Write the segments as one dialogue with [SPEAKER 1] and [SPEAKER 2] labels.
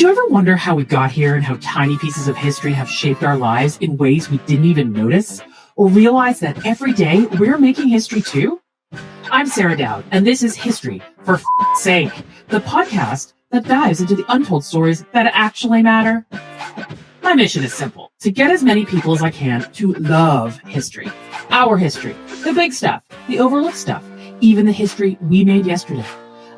[SPEAKER 1] Did you ever wonder how we got here and how tiny pieces of history have shaped our lives in ways we didn't even notice? Or realize that every day we're making history too? I'm Sarah Dowd, and this is History for F***'s Sake, the podcast that dives into the untold stories that actually matter. My mission is simple: to get as many people as I can to love history. Our history. The big stuff. The overlooked stuff. Even the history we made yesterday.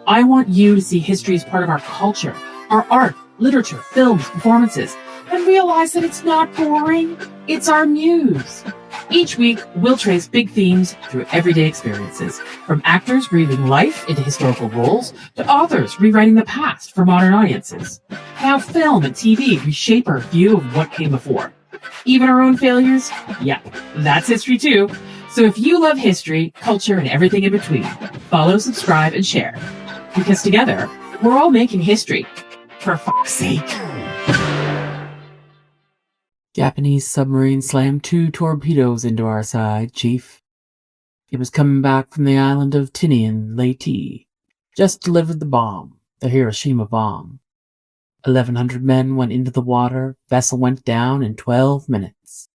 [SPEAKER 1] I want you to see history as part of our culture, our art, literature, films, performances, and realize that it's not boring. It's our muse. Each week, we'll trace big themes through everyday experiences, from actors breathing life into historical roles to authors rewriting the past for modern audiences. How film and TV reshape our view of what came before. Even our own failures? Yep, that's history too. So if you love history, culture, and everything in between, follow, subscribe, and share. Because together, we're all making history. For f***'s sake.
[SPEAKER 2] Japanese submarine slammed 2 torpedoes into our side, Chief. It was coming back from the island of Tinian, Leyte. Just delivered the bomb, the Hiroshima bomb. 1,100 men went into the water. Vessel went down in 12 minutes.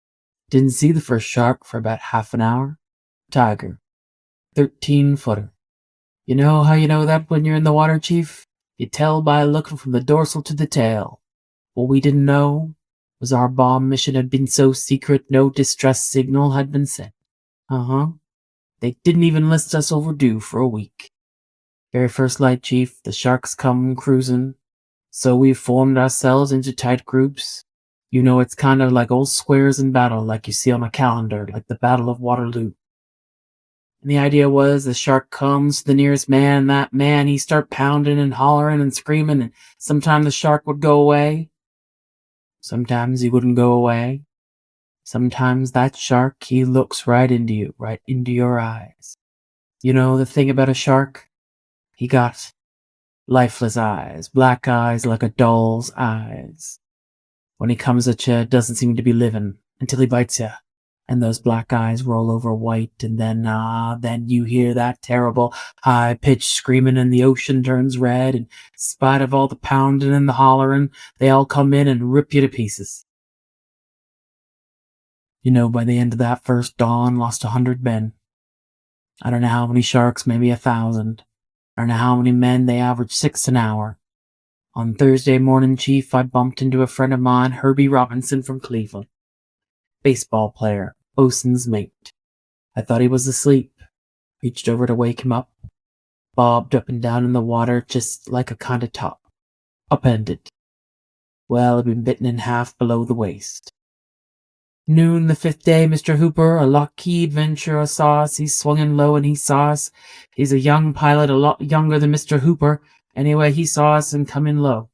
[SPEAKER 2] Didn't see the first shark for about half an hour. Tiger. 13-footer. You know how you know that when you're in the water, Chief? You tell by looking from the dorsal to the tail. What we didn't know was our bomb mission had been so secret no distress signal had been sent. They didn't even list us overdue for a week. Very first light, Chief, the sharks come cruising. So we formed ourselves into tight groups. You know, it's kind of like old squares in battle, like you see on a calendar, like the Battle of Waterloo. And the idea was the shark comes to the nearest man, and that man, he start pounding and hollering and screaming, and sometimes the shark would go away. Sometimes he wouldn't go away. Sometimes that shark, he looks right into you, right into your eyes. You know the thing about a shark? He got lifeless eyes, black eyes like a doll's eyes. When he comes at you, it doesn't seem to be living until he bites you. And those black eyes roll over white, and then you hear that terrible high-pitched screaming, and the ocean turns red, and in spite of all the pounding and the hollering, they all come in and rip you to pieces. You know, by the end of that first dawn, lost 100 men. I don't know how many sharks, maybe 1,000. I don't know how many men, they average 6 an hour. On Thursday morning, Chief, I bumped into a friend of mine, Herbie Robinson from Cleveland. Baseball player. Bosun's mate. I thought he was asleep. Reached over to wake him up. Bobbed up and down in the water just like a kind of top. Upended. Well, I'd been bitten in half below the waist. Noon the 5th day, Mr. Hooper, a Lockheed Ventura saw us. He's swinging low and he saw us. He's a young pilot, a lot younger than Mr. Hooper. Anyway, he saw us and come in low.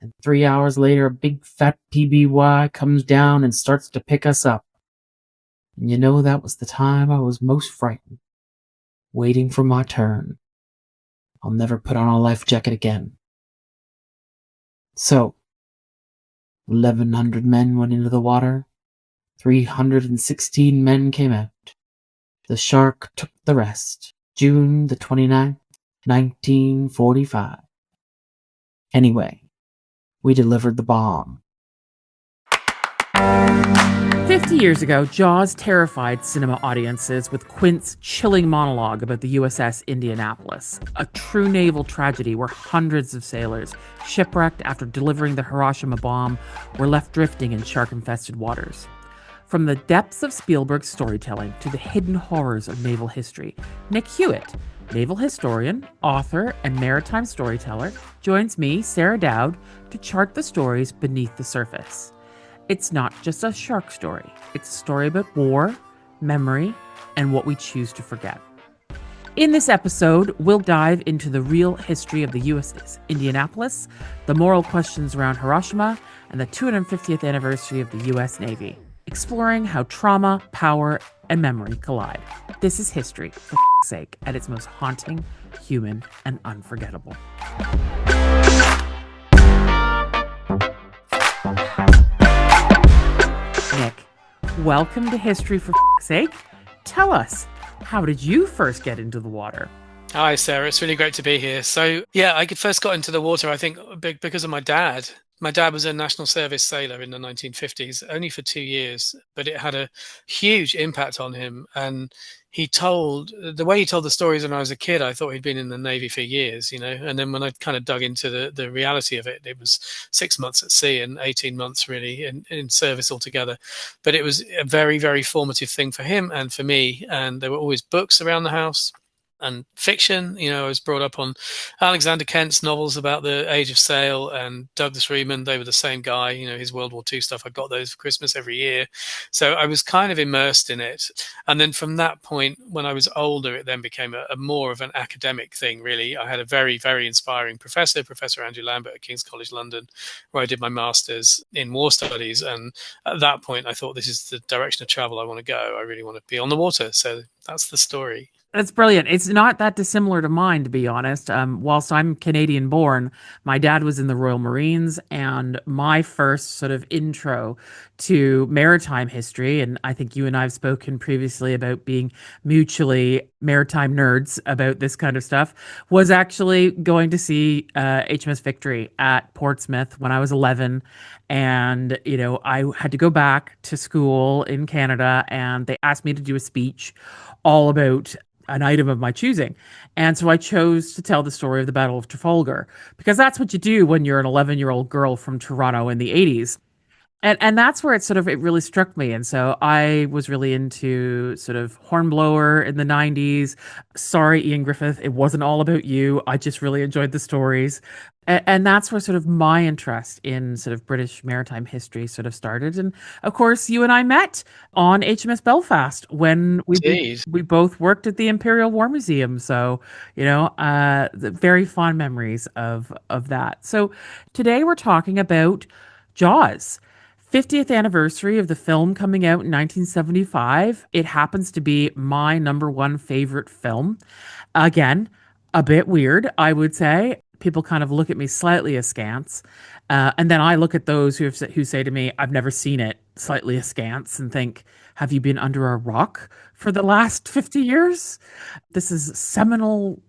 [SPEAKER 2] And 3 hours later, a big fat PBY comes down and starts to pick us up. And you know, that was the time I was most frightened. Waiting for my turn. I'll never put on a life jacket again. So, 1,100 men went into the water. 316 men came out. The shark took the rest. June the 29th, 1945. Anyway, we delivered the bomb.
[SPEAKER 3] 50 years ago, Jaws terrified cinema audiences with Quint's chilling monologue about the USS Indianapolis, a true naval tragedy where hundreds of sailors, shipwrecked after delivering the Hiroshima bomb, were left drifting in shark-infested waters. From the depths of Spielberg's storytelling to the hidden horrors of naval history, Nick Hewitt, naval historian, author, and maritime storyteller, joins me, Sarah Dowd, to chart the stories beneath the surface. It's not just a shark story. It's a story about war, memory, and what we choose to forget. In this episode, we'll dive into the real history of the USS Indianapolis, the moral questions around Hiroshima, and the 250th anniversary of the U.S. Navy, exploring how trauma, power, and memory collide. This is history, for f***'s sake, at its most haunting, human, and unforgettable. Nick, welcome to History for f***'s Sake. Tell us, how did you first get into the water?
[SPEAKER 4] Hi, Sarah. It's really great to be here. So, yeah, first got into the water, I think, because of my dad. My dad was a national service sailor in the 1950s, only for 2 years, but it had a huge impact on him. And the way he told the stories when I was a kid, I thought he'd been in the Navy for years, And then when I kind of dug into the reality of it, it was 6 months at sea and 18 months really in service altogether. But it was a very, very formative thing for him and for me. And there were always books around the house and fiction. I was brought up on Alexander Kent's novels about the Age of Sail and Douglas Reedman. They were the same guy, his World War II stuff. I got those for Christmas every year. So I was kind of immersed in it. And then from that point, when I was older, it then became a more of an academic thing, really. I had a very, very inspiring professor, Professor Andrew Lambert at King's College London, where I did my master's in war studies. And at that point, I thought, this is the direction of travel I want to go. I really want to be on the water. So that's the story.
[SPEAKER 3] That's brilliant. It's not that dissimilar to mine, to be honest. Whilst I'm Canadian born, my dad was in the Royal Marines, and my first sort of intro to maritime history, and I think you and I have spoken previously about being mutually maritime nerds about this kind of stuff, was actually going to see HMS Victory at Portsmouth when I was 11. And, I had to go back to school in Canada, and they asked me to do a speech all about an item of my choosing. And so I chose to tell the story of the Battle of Trafalgar, because that's what you do when you're an 11-year-old girl from Toronto in the 80s. And that's where it really struck me. And so I was really into sort of Hornblower in the 90s. Sorry, Ian Griffith, it wasn't all about you. I just really enjoyed the stories. And that's where sort of my interest in sort of British maritime history sort of started. And of course, you and I met on HMS Belfast when we both worked at the Imperial War Museum. So, the very fond memories of that. So today we're talking about Jaws. 50th anniversary of the film coming out in 1975. It happens to be my number one favorite film. Again, a bit weird, I would say. People kind of look at me slightly askance. And then I look at those who say to me, I've never seen it, slightly askance, and think, have you been under a rock for the last 50 years? This is seminal,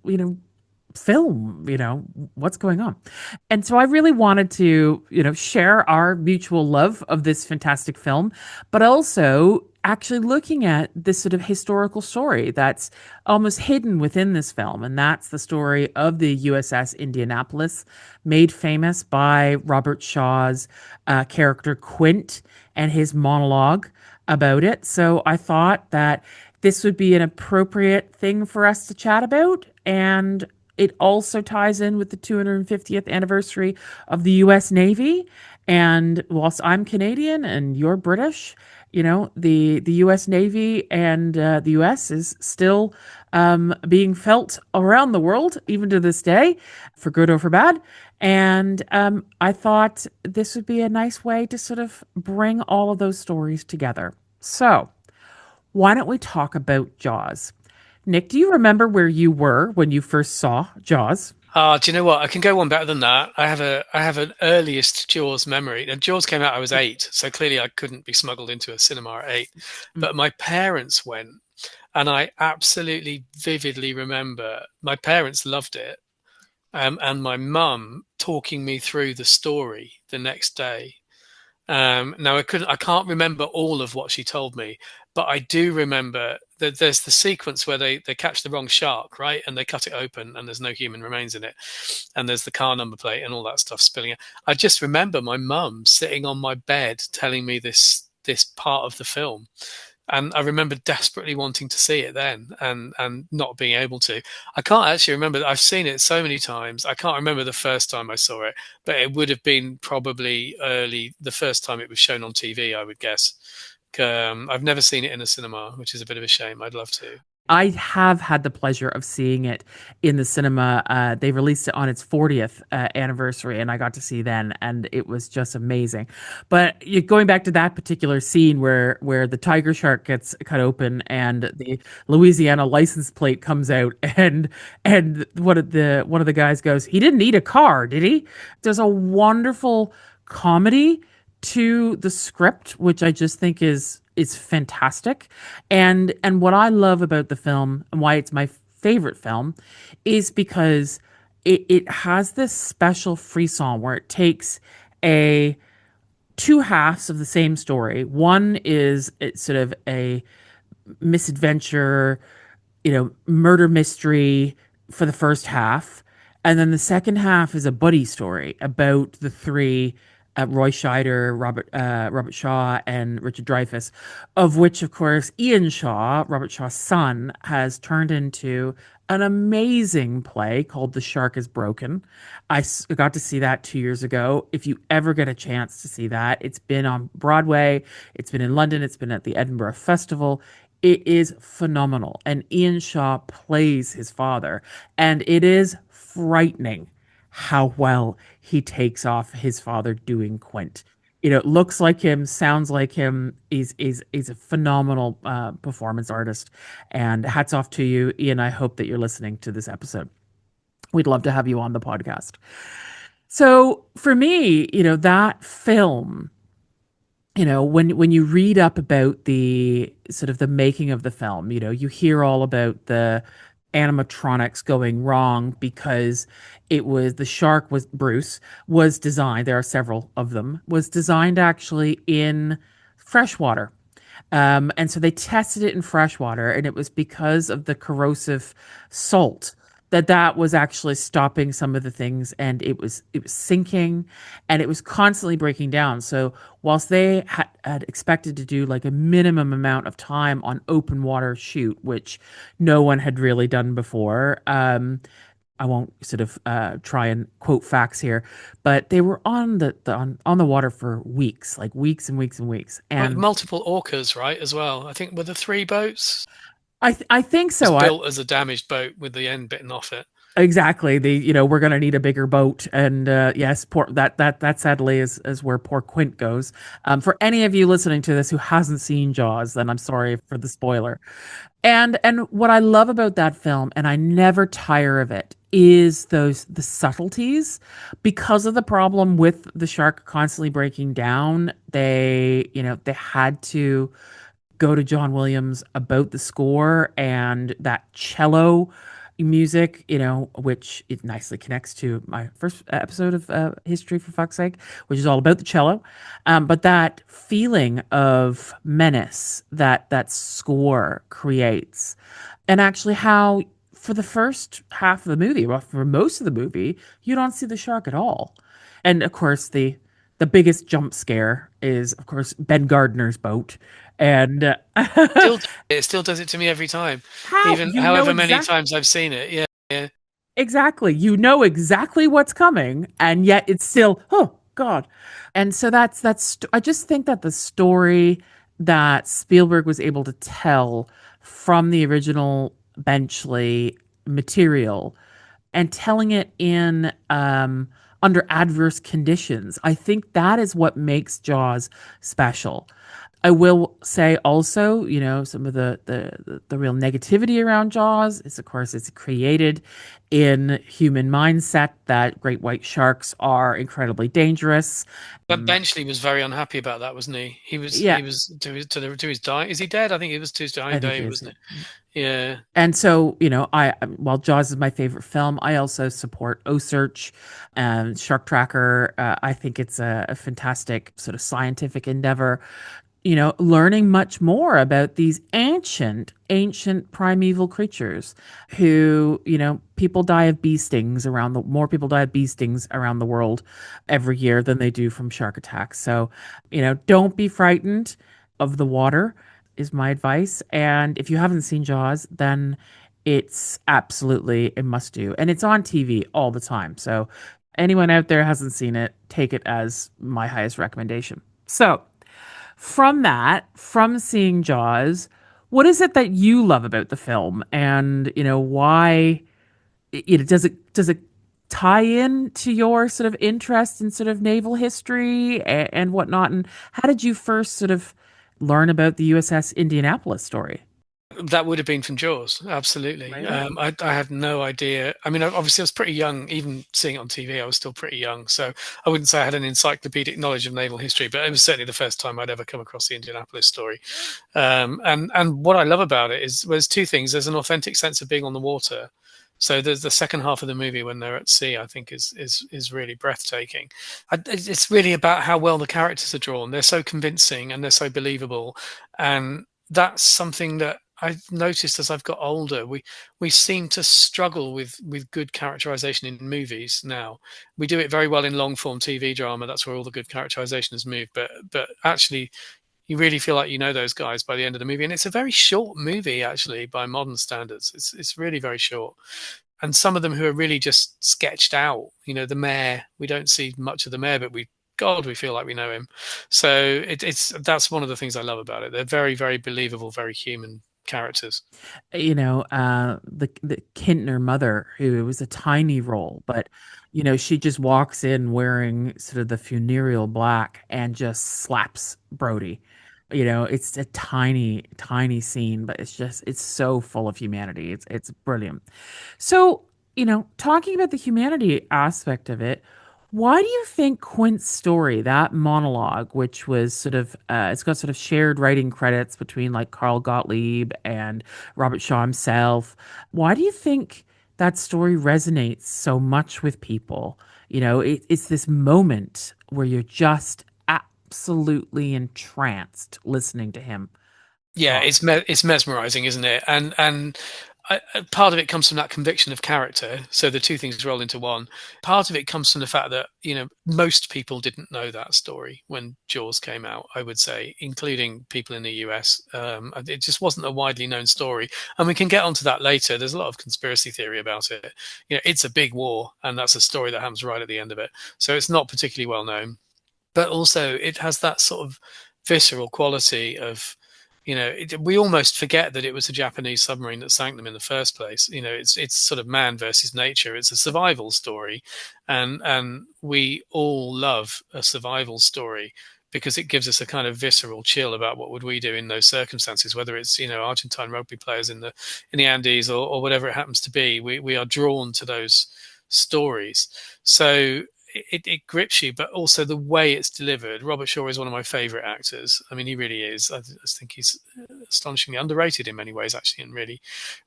[SPEAKER 3] film, what's going on? And so I really wanted to, share our mutual love of this fantastic film, but also actually looking at this sort of historical story that's almost hidden within this film. And that's the story of the USS Indianapolis, made famous by Robert Shaw's character Quint and his monologue about it. So I thought that this would be an appropriate thing for us to chat about. And it also ties in with the 250th anniversary of the U.S. Navy. And whilst I'm Canadian and you're British, the U.S. Navy and the U.S. is still being felt around the world, even to this day, for good or for bad. And I thought this would be a nice way to sort of bring all of those stories together. So why don't we talk about Jaws? Nick, do you remember where you were when you first saw Jaws?
[SPEAKER 4] Do you know what? I can go one better than that. I have an earliest Jaws memory. And Jaws came out, I was 8, so clearly I couldn't be smuggled into a cinema at 8. But my parents went, and I absolutely vividly remember my parents loved it, and my mum talking me through the story the next day. Now I can't remember all of what she told me, but I do remember that there's the sequence where they catch the wrong shark, right? And they cut it open and there's no human remains in it. And there's the car number plate and all that stuff spilling out. I just remember my mum sitting on my bed telling me this part of the film. And I remember desperately wanting to see it then and not being able to. I can't actually remember. I've seen it so many times. I can't remember the first time I saw it, but it would have been probably the first time it was shown on TV, I would guess. I've never seen it in a cinema, which is a bit of a shame. I'd love to.
[SPEAKER 3] I have had the pleasure of seeing it in the cinema. They released it on its 40th anniversary, and I got to see then, and it was just amazing. But going back to that particular scene where the tiger shark gets cut open and the Louisiana license plate comes out, and one of the guys goes, "He didn't need a car, did he?" There's a wonderful comedy to the script, which I just think is fantastic. And what I love about the film and why it's my favorite film is because it has this special frisson where it takes a two halves of the same story. One is it's sort of a misadventure, murder mystery for the first half. And then the second half is a buddy story about the three, Roy Scheider, Robert Shaw, and Richard Dreyfuss, of which, of course, Ian Shaw, Robert Shaw's son, has turned into an amazing play called The Shark is Broken. Got to see that 2 years ago. If you ever get a chance to see that, it's been on Broadway, it's been in London, it's been at the Edinburgh Festival. It is phenomenal. And Ian Shaw plays his father. And it is frightening how well he takes off his father doing Quint. Looks like him, sounds like him. He's a phenomenal performance artist. And hats off to you, Ian. I hope that you're listening to this episode. We'd love to have you on the podcast. So for me, that film, when you read up about the sort of the making of the film, you hear all about the animatronics going wrong because the shark was Bruce was designed. There are several of them, was designed actually in freshwater. And so they tested it in freshwater, and it was because of the corrosive salt that was actually stopping some of the things, and it was sinking, and it was constantly breaking down. So whilst they had expected to do like a minimum amount of time on open water shoot, which no one had really done before, I won't sort of try and quote facts here, but they were on the water for weeks, like weeks and weeks and weeks, and
[SPEAKER 4] multiple orcas, right, as well. I think were the 3 boats.
[SPEAKER 3] I think so.
[SPEAKER 4] It was built as a damaged boat with the end bitten off it.
[SPEAKER 3] Exactly. We're going to need a bigger boat, and yes, that sadly is where poor Quint goes. For any of you listening to this who hasn't seen Jaws, then I'm sorry for the spoiler. And what I love about that film, and I never tire of it, is the subtleties. Because of the problem with the shark constantly breaking down, they had to go to John Williams about the score and that cello music, which it nicely connects to my first episode of History, for fuck's sake, which is all about the cello. But that feeling of menace that score creates, and actually how for the first half of the movie, well, for most of the movie, you don't see the shark at all. And of course, the biggest jump scare is, of course, Ben Gardner's boat. And
[SPEAKER 4] it still does it to me every time.
[SPEAKER 3] How?
[SPEAKER 4] Even however many times I've seen it. Yeah.
[SPEAKER 3] Exactly. You know exactly what's coming, and yet it's still, oh God. And so that's I just think that the story that Spielberg was able to tell from the original Benchley material and telling it in under adverse conditions, I think that is what makes Jaws special. I will say also, some of the real negativity around Jaws is, of course, it's created in human mindset that great white sharks are incredibly dangerous.
[SPEAKER 4] But Benchley was very unhappy about that, wasn't he? He was to his dying. Is he dead? I think he was to his dying day, wasn't it? Yeah.
[SPEAKER 3] And so, while Jaws is my favorite film, I also support OSearch and Shark Tracker. I think it's a fantastic sort of scientific endeavor. Learning much more about these ancient primeval creatures who, people die of bee stings more people die of bee stings around the world every year than they do from shark attacks. So, don't be frightened of the water is my advice. And if you haven't seen Jaws, then it's absolutely a must do. And it's on TV all the time. So anyone out there hasn't seen it, take it as my highest recommendation. So, from seeing Jaws, what is it that you love about the film, and why? Does it tie in to your sort of interest in sort of naval history and whatnot? And how did you first sort of learn about the USS Indianapolis story?
[SPEAKER 4] That would have been from Jaws, absolutely.
[SPEAKER 3] Right.
[SPEAKER 4] I had no idea. I mean, obviously, I was pretty young. Even seeing it on TV, I was still pretty young. So I wouldn't say I had an encyclopedic knowledge of naval history, but it was certainly the first time I'd ever come across the Indianapolis story. And what I love about it is there's two things. There's an authentic sense of being on the water. So there's the second half of the movie when they're at sea, I think is really breathtaking. It's really about how well the characters are drawn. They're so convincing and they're so believable, and that's something that I've noticed as I've got older. We seem to struggle with good characterization in movies now. We do it very well in long form TV drama. That's where all the good characterization has moved. But actually, you really feel like you know those guys by the end of the movie. And it's a very short movie, actually, by modern standards. It's really very short. And some of them who are really just sketched out. You know, the mayor. We don't see much of the mayor, but we feel like we know him. So that's one of the things I love about it. They're very, very believable, very human characters.
[SPEAKER 3] The Kintner mother, who was a tiny role, but she just walks in wearing sort of the funereal black and just slaps Brody. It's a tiny, tiny scene, but it's so full of humanity. It's brilliant. So, talking about the humanity aspect of it, why do you think Quint's story, that monologue, which was sort of, it's got sort of shared writing credits between like Carl Gottlieb and Robert Shaw himself, why do you think that story resonates so much with people? It's this moment where you're just absolutely entranced listening to him.
[SPEAKER 4] Yeah, it's mesmerizing, isn't it? And part of it comes from that conviction of character. So the two things roll into one. Part of it comes from the fact that most people didn't know that story when Jaws came out. I would say, including people in the US, it just wasn't a widely known story. And we can get onto that later. There's a lot of conspiracy theory about it. It's a big war, and that's a story that happens right at the end of it. So it's not particularly well known, but also it has that sort of visceral quality of we almost forget that it was a Japanese submarine that sank them in the first place. It's sort of man versus nature. It's a survival story, and we all love a survival story because it gives us a kind of visceral chill about what would we do in those circumstances, whether it's Argentine rugby players in the Andes or whatever it happens to be. We are drawn to those stories. So it grips you, but also the way it's delivered. Robert Shaw is one of my favorite actors. I mean, he really is. I think he's astonishingly underrated in many ways, actually, and really,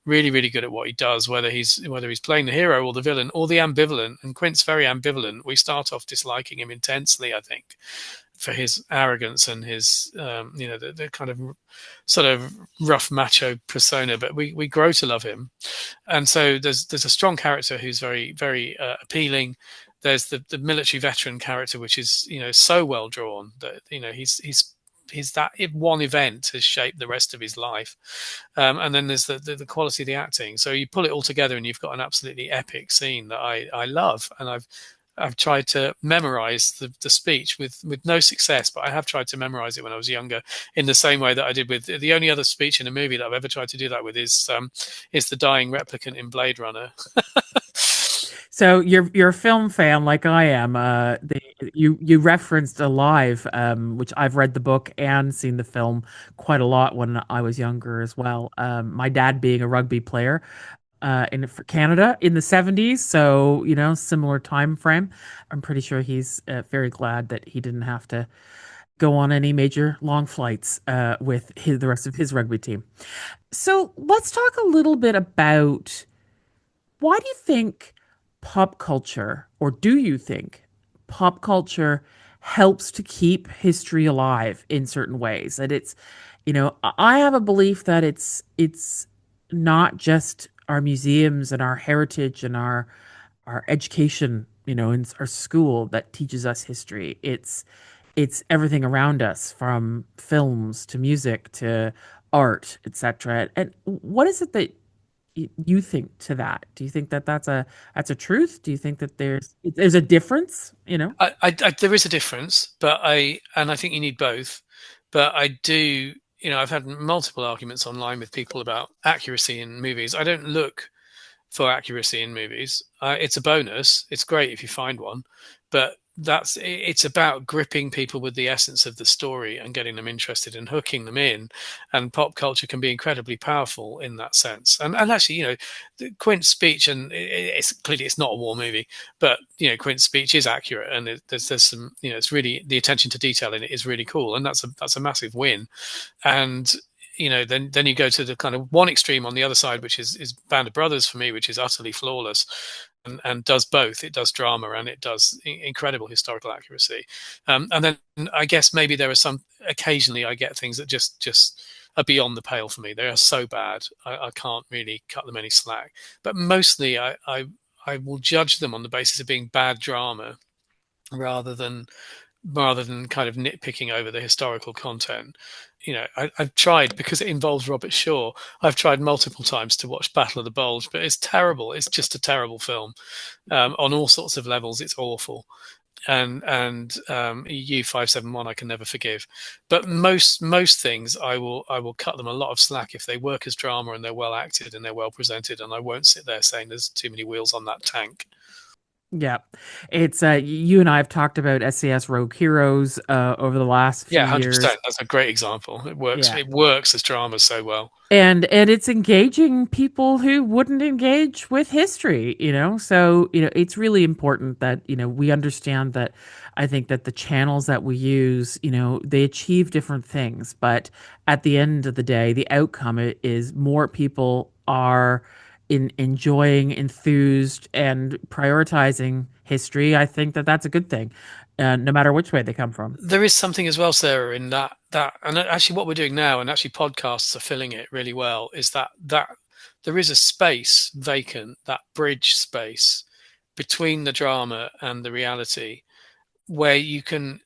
[SPEAKER 4] really, really good at what he does, whether he's playing the hero or the villain or the ambivalent. And Quint's very ambivalent. We start off disliking him intensely, I think, for his arrogance and his, the kind of sort of rough macho persona, but we grow to love him. And so there's a strong character who's very, very appealing. There's the military veteran character, which is so well drawn that he's that one event has shaped the rest of his life, and then there's the quality of the acting. So you pull it all together, and you've got an absolutely epic scene that I love, and I've tried to memorize the speech with no success, but I have tried to memorize it when I was younger in the same way that I did with the only other speech in a movie that I've ever tried to do that with is the dying replicant in Blade Runner.
[SPEAKER 3] So you're a film fan like I am. You referenced Alive, which I've read the book and seen the film quite a lot when I was younger as well. My dad being a rugby player for Canada in the 70s, so similar time frame. I'm pretty sure he's very glad that he didn't have to go on any major long flights with the rest of his rugby team. So let's talk a little bit about why do you think pop culture, or do you think pop culture helps to keep history alive in certain ways? That I have a belief that it's not just our museums and our heritage and our education, in our school that teaches us history. It's everything around us, from films to music to art, etc. And what is it that you think to that? Do you think that that's a truth? Do you think that there's a difference?
[SPEAKER 4] There is a difference, but I think you need both. But I do, I've had multiple arguments online with people about accuracy in movies. I don't look for accuracy in movies. It's a bonus. It's great if you find one, but it's about gripping people with the essence of the story and getting them interested and hooking them in. And pop culture can be incredibly powerful in that sense. And actually, Quint's speech, and it's clearly it's not a war movie, but Quint's speech is accurate, and there's some, it's really, the attention to detail in it is really cool, and that's a massive win. And then you go to the kind of one extreme on the other side, which is Band of Brothers for me, which is utterly flawless, and does both. It does drama and it does incredible historical accuracy. And then I guess maybe there are some, occasionally I get things that just are beyond the pale for me. They are so bad, I can't really cut them any slack. But mostly I will judge them on the basis of being bad drama rather than kind of nitpicking over the historical content. I've tried, because it involves Robert Shaw, I've tried multiple times to watch Battle of the Bulge, but it's terrible. It's just a terrible film on all sorts of levels. It's awful. And U571 I can never forgive. But most things I will cut them a lot of slack if they work as drama and they're well acted and they're well presented, and I won't sit there saying there's too many wheels on that tank.
[SPEAKER 3] Yeah, it's you and I have talked about SCS Rogue Heroes over the last few
[SPEAKER 4] 100%.
[SPEAKER 3] years.
[SPEAKER 4] That's a great example. It works. Yeah. It works as drama so well.
[SPEAKER 3] And it's engaging people who wouldn't engage with history, So, it's really important that, we understand that. I think that the channels that we use, they achieve different things, but at the end of the day, the outcome is more people are enjoying, enthused, and prioritizing history. I think that that's a good thing, no matter which way they come from.
[SPEAKER 4] There is something as well, Sarah, in that, and actually what we're doing now, and actually podcasts are filling it really well, is that there is a space vacant, that bridge space between the drama and the reality, where you can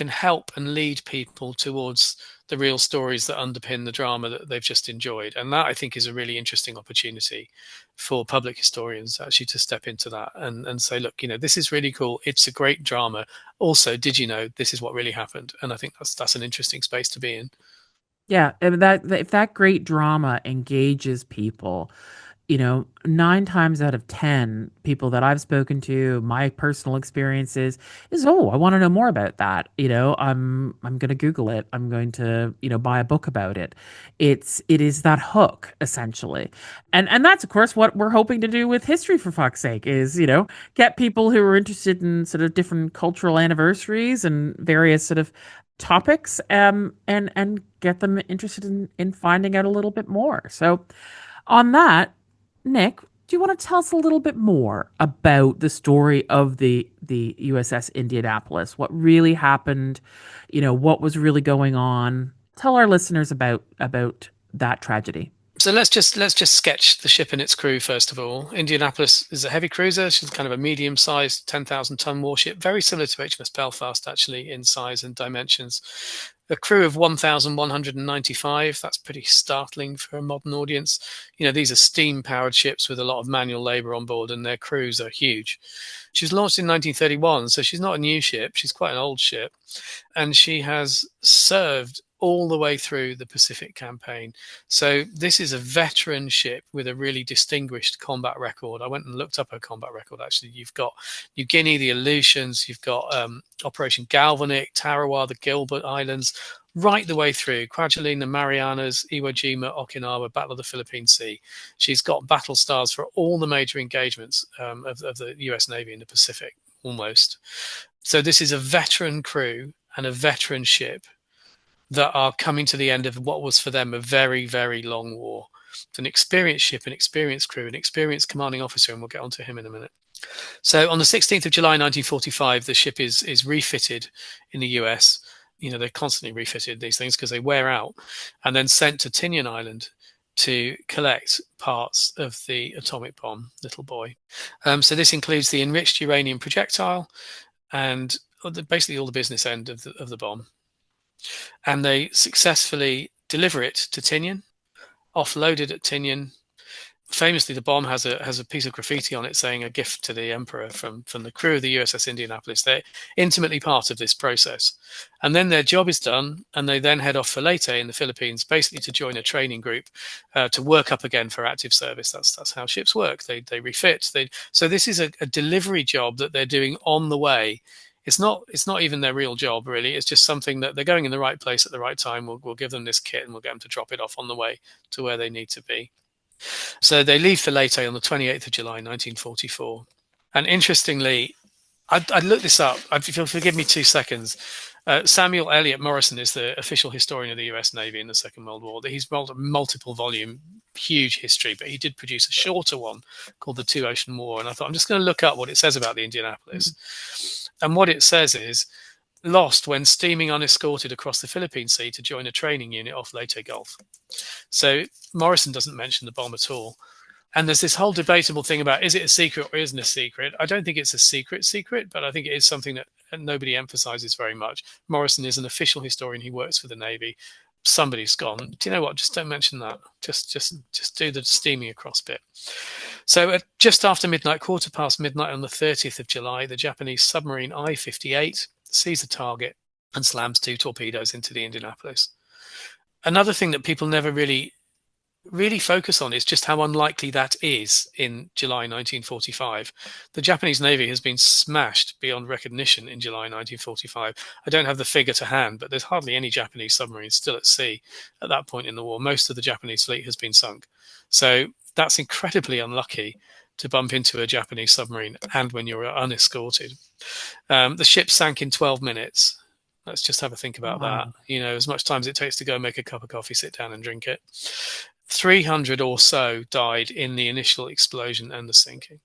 [SPEAKER 4] help and lead people towards the real stories that underpin the drama that they've just enjoyed. And that, I think, is a really interesting opportunity for public historians actually to step into that and say, look, this is really cool. It's a great drama. Also, did you know this is what really happened? And I think that's an interesting space to be in.
[SPEAKER 3] Yeah, if that great drama engages people, 9 times out of 10 people that I've spoken to, my personal experiences is, I want to know more about that. I'm going to Google it. I'm going to, buy a book about it. It is that hook, essentially. And that's, of course, what we're hoping to do with history, for fuck's sake, is, get people who are interested in sort of different cultural anniversaries and various sort of topics, and get them interested in finding out a little bit more. So on that, Nick, do you want to tell us a little bit more about the story of the USS Indianapolis? What really happened? What was really going on? Tell our listeners about that tragedy.
[SPEAKER 4] So let's just sketch the ship and its crew first of all. Indianapolis is a heavy cruiser. She's kind of a medium-sized 10,000-ton warship, very similar to HMS Belfast actually in size and dimensions. A crew of 1,195. That's pretty startling for a modern audience. These are steam-powered ships with a lot of manual labor on board, and their crews are huge. She was launched in 1931, so she's not a new ship. She's quite an old ship, and she has served all the way through the Pacific campaign. So this is a veteran ship with a really distinguished combat record. I went and looked up her combat record, actually. You've got New Guinea, the Aleutians, you've got Operation Galvanic, Tarawa, the Gilbert Islands, right the way through, Kwajalein, the Marianas, Iwo Jima, Okinawa, Battle of the Philippine Sea. She's got battle stars for all the major engagements of the US Navy in the Pacific, almost. So this is a veteran crew and a veteran ship that are coming to the end of what was for them a very, very long war. It's an experienced ship, an experienced crew, an experienced commanding officer, and we'll get onto him in a minute. So on the 16th of July 1945, the ship is refitted in the US. They're constantly refitted, these things, because they wear out, and then sent to Tinian Island to collect parts of the atomic bomb, Little Boy. So this includes the enriched uranium projectile and basically all the business end of the bomb. And they successfully deliver it to Tinian, offloaded at Tinian. Famously, the bomb has a piece of graffiti on it saying "a gift to the Emperor" from the crew of the USS Indianapolis. They're intimately part of this process. And then their job is done, and they then head off for Leyte in the Philippines, basically to join a training group to work up again for active service. That's how ships work. They refit. So this is a delivery job that they're doing on the way It's not even their real job, really. It's just something that they're going in the right place at the right time. We'll give them this kit and we'll get them to drop it off on the way to where they need to be. So they leave for Leyte on the 28th of July, 1944. And interestingly, I looked this up. If you'll forgive me 2 seconds. Samuel Eliot Morison is the official historian of the US Navy in the Second World War. He's wrote a multiple volume, huge history, but he did produce a shorter one called The Two Ocean War. And I thought, I'm just going to look up what it says about the Indianapolis. And what it says is, lost when steaming unescorted across the Philippine Sea to join a training unit off Leyte Gulf. So Morison doesn't mention the bomb at all. And there's this whole debatable thing about, is it a secret or isn't it a secret? I don't think it's a secret, but I think it is something that nobody emphasizes very much. Morison is an official historian. He works for the Navy. Somebody's gone, do you know what? Just don't mention that. Just do the steaming across bit. So at just after midnight, quarter past midnight on the 30th of July, the Japanese submarine I-58 sees a target and slams 2 torpedoes into the Indianapolis. Another thing that people never really focus on is just how unlikely that is in July 1945. The Japanese Navy has been smashed beyond recognition in July 1945. I don't have the figure to hand, but there's hardly any Japanese submarines still at sea at that point in the war. Most of the Japanese fleet has been sunk. So that's incredibly unlucky to bump into a Japanese submarine, and when you're unescorted. The ship sank in 12 minutes. Let's just have a think about that. You know, as much time as it takes to go make a cup of coffee, sit down and drink it. 300 or so died in the initial explosion and the sinking.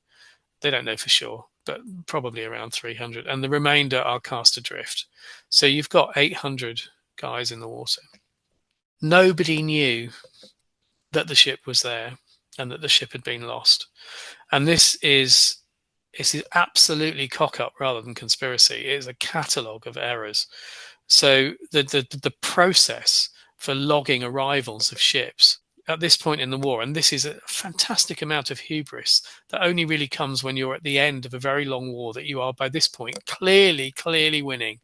[SPEAKER 4] They don't know for sure, but probably around 300. And the remainder are cast adrift. So you've got 800 guys in the water. Nobody knew that the ship was there and that the ship had been lost. And this is absolutely cock-up rather than conspiracy. It is a catalogue of errors. So the process for logging arrivals of ships at this point in the war, and this is a fantastic amount of hubris that only really comes when you're at the end of a very long war that you are by this point clearly winning.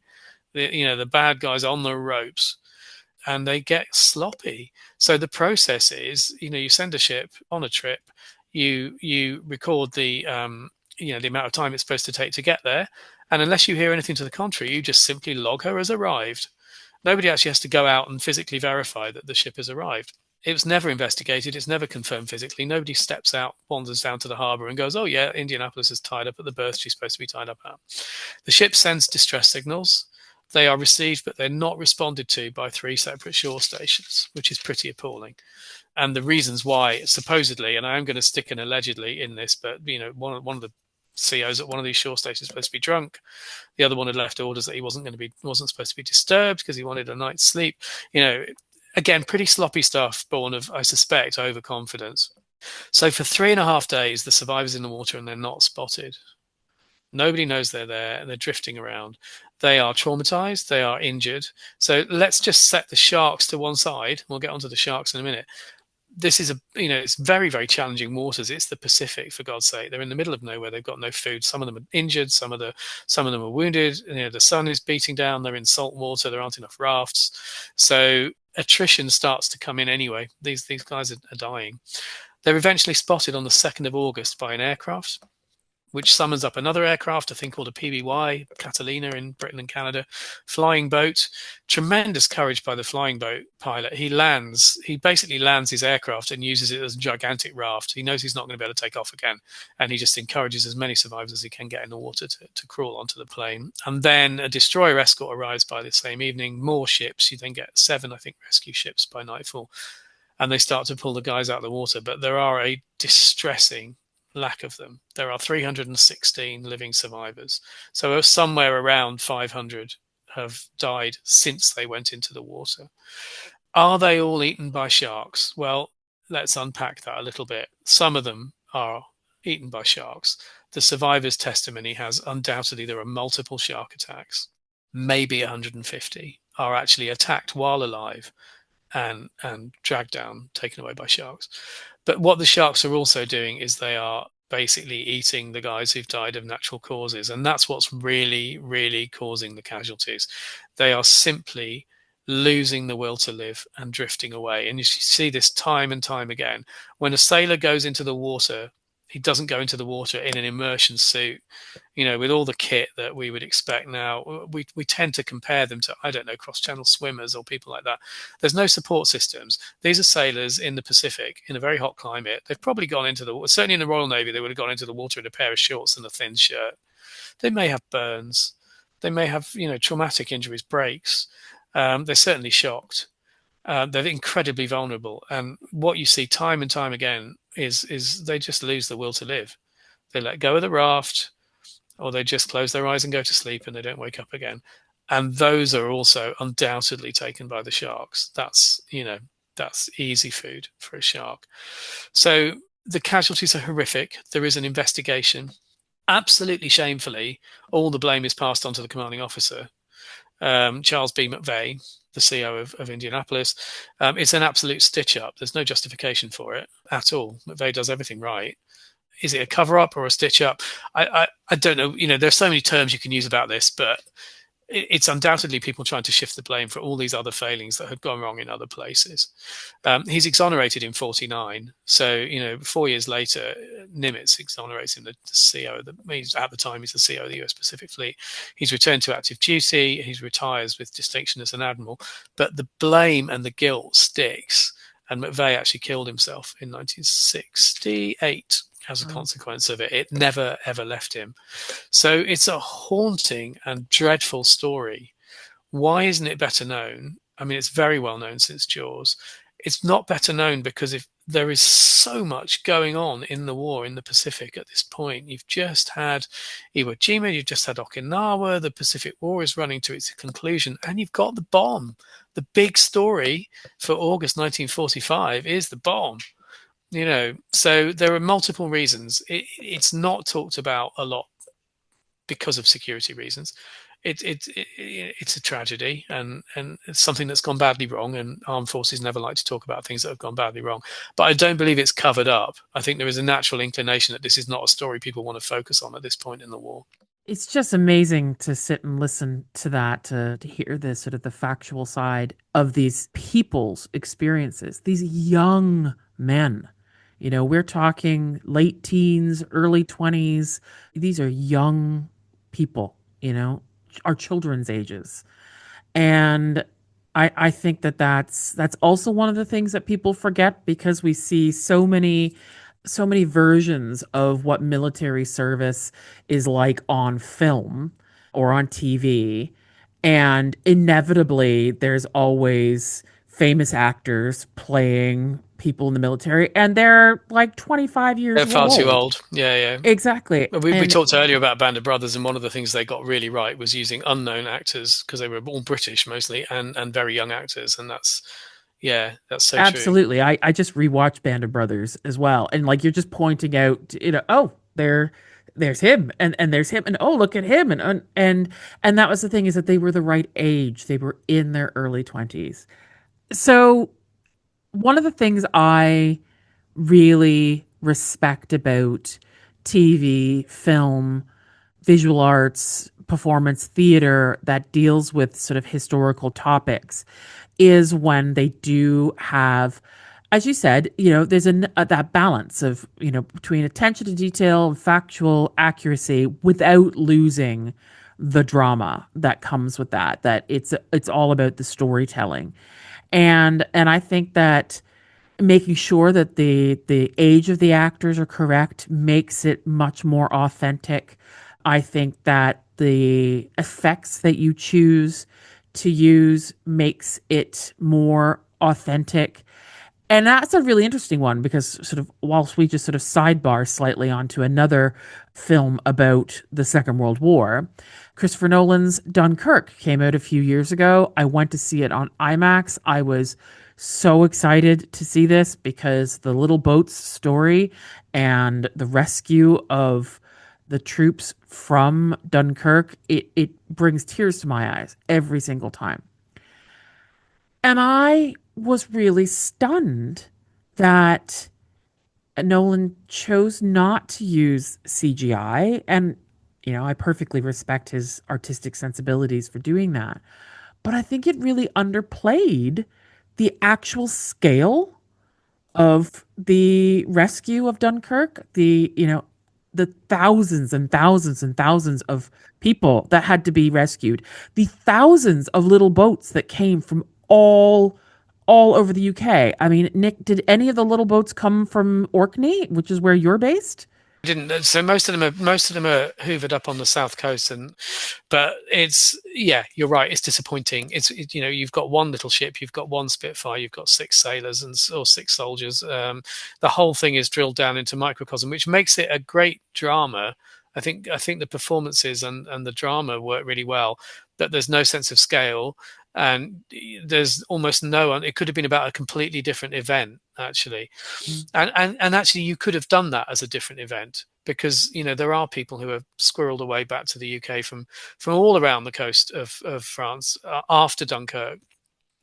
[SPEAKER 4] The bad guys on the ropes, and they get sloppy. So the process is, you send a ship on a trip, you record the amount of time it's supposed to take to get there, and unless you hear anything to the contrary, you just simply log her as arrived. Nobody actually has to go out and physically verify that the ship has arrived. It was never investigated. It's never confirmed physically. Nobody steps out, wanders down to the harbour and goes, oh yeah, Indianapolis is tied up at the berth she's supposed to be tied up at. The ship sends distress signals. They are received, but they're not responded to by 3 separate shore stations, which is pretty appalling. And the reasons why, supposedly, and I am going to stick an allegedly in this, but one of the COs at one of these shore stations was supposed to be drunk. The other one had left orders that he wasn't supposed to be disturbed because he wanted a night's sleep. Again, pretty sloppy stuff, born of, I suspect, overconfidence. So for 3.5 days, the survivors in the water and they're not spotted. Nobody knows they're there and they're drifting around. They are traumatized. They are injured. So let's just set the sharks to one side. We'll get onto the sharks in a minute. This is it's very, very challenging waters. It's the Pacific, for God's sake. They're in the middle of nowhere. They've got no food. Some of them are injured. Some of them are wounded. The sun is beating down. They're in salt water. There aren't enough rafts. So attrition starts to come in anyway. These guys are dying. They're eventually spotted on the 2nd of August by an aircraft, which summons up another aircraft, a thing called a PBY, Catalina in Britain and Canada, flying boat. Tremendous courage by the flying boat pilot. He basically lands his aircraft and uses it as a gigantic raft. He knows he's not going to be able to take off again, and he just encourages as many survivors as he can get in the water to crawl onto the plane. And then a destroyer escort arrives by the same evening, more ships. You then get 7, I think, rescue ships by nightfall, and they start to pull the guys out of the water. But there are a distressing lack of them. There are 316 living survivors. So somewhere around 500 have died since they went into the water. Are they all eaten by sharks? Well, let's unpack that a little bit. Some of them are eaten by sharks. The survivors' testimony has undoubtedly there are multiple shark attacks. Maybe 150 are actually attacked while alive and dragged down, taken away by sharks. But what the sharks are also doing is they are basically eating the guys who've died of natural causes. And that's what's really, really causing the casualties. They are simply losing the will to live and drifting away. And you see this time and time again. When a sailor goes into the water He doesn't go into the water in an immersion suit, with all the kit that we would expect now. We tend to compare them to, I don't know, cross-channel swimmers or people like that. There's no support systems. These are sailors in the Pacific in a very hot climate. They've probably gone into the water. Certainly in the Royal Navy, they would have gone into the water in a pair of shorts and a thin shirt. They may have burns. They may have, traumatic injuries, breaks. They're certainly shocked. They're incredibly vulnerable. And what you see time and time again is they just lose the will to live. They let go of the raft, or they just close their eyes and go to sleep, and they don't wake up again. And those are also undoubtedly taken by the sharks. That's easy food for a shark. So the casualties are horrific. There is an investigation. Absolutely shamefully, all the blame is passed on to the commanding officer, Charles B. McVeigh, the CO of Indianapolis. It's an absolute stitch-up. There's no justification for it at all. McVeigh does everything right. Is it a cover-up or a stitch-up? I don't know. There's so many terms you can use about this, but it's undoubtedly people trying to shift the blame for all these other failings that had gone wrong in other places. He's exonerated in 1949. So, 4 years later, Nimitz exonerates him, the CO. At the time, he's the CO of the US Pacific Fleet. He's returned to active duty. He retires with distinction as an admiral. But the blame and the guilt sticks. And McVeigh actually killed himself in 1968 as a consequence of it. It never, ever left him. So it's a haunting and dreadful story. Why isn't it better known? I mean, it's very well known since Jaws. It's not better known because if there is so much going on in the war in the Pacific at this point. You've just had Iwo Jima, you've just had Okinawa, the Pacific War is running to its conclusion, and you've got the bomb. The big story for August 1945 is the bomb. So there are multiple reasons. It's not talked about a lot because of security reasons. It's a tragedy and it's something that's gone badly wrong, and armed forces never like to talk about things that have gone badly wrong. But I don't believe it's covered up. I think there is a natural inclination that this is not a story people want to focus on at this point in the war.
[SPEAKER 3] It's just amazing to sit and listen to that, to hear this sort of the factual side of these people's experiences, these young men. We're talking late teens, early 20s. These are young people, our children's ages. And I think that's also one of the things that people forget, because we see so many versions of what military service is like on film or on TV. And inevitably, there's always famous actors playing people in the military, and they're like 25 years old.
[SPEAKER 4] They're far too old. Yeah.
[SPEAKER 3] Exactly.
[SPEAKER 4] We talked earlier about Band of Brothers, and one of the things they got really right was using unknown actors, because they were all British mostly, and very young actors. And that's so
[SPEAKER 3] absolutely
[SPEAKER 4] true.
[SPEAKER 3] I just rewatched Band of Brothers as well, and like you're just pointing out, there's him and there's him, and oh, look at him, and that was the thing, is that they were the right age. They were in their early 20s. So one of the things I really respect about TV, film, visual arts, performance theater that deals with sort of historical topics is when they do have, as you said, there's that balance of, between attention to detail and factual accuracy without losing the drama that comes with that it's all about the storytelling. And I think that making sure that the age of the actors are correct makes it much more authentic. I think that the effects that you choose to use makes it more authentic. And that's a really interesting one, because sort of whilst we just sort of sidebar slightly onto another film about the Second World War, Christopher Nolan's Dunkirk came out a few years ago. I went to see it on IMAX. I was so excited to see this because the little boat's story and the rescue of the troops from Dunkirk, it brings tears to my eyes every single time. And I was really stunned that Nolan chose not to use CGI. And, I perfectly respect his artistic sensibilities for doing that. But I think it really underplayed the actual scale of the rescue of Dunkirk, the thousands and thousands and thousands of people that had to be rescued, the thousands of little boats that came from all over the UK. I mean, Nick, did any of the little boats come from Orkney, which is where you're based?
[SPEAKER 4] Didn't so most of them are hoovered up on the south coast, but you're right, it's disappointing. You've got one little ship, you've got one Spitfire, you've got 6 sailors or 6 soldiers. The whole thing is drilled down into microcosm, which makes it a great drama. I think the performances and the drama work really well, but there's no sense of scale, and there's almost no one. It could have been about a completely different event, actually. And actually, you could have done that as a different event, because there are people who have squirreled away back to the UK from all around the coast of France after Dunkirk,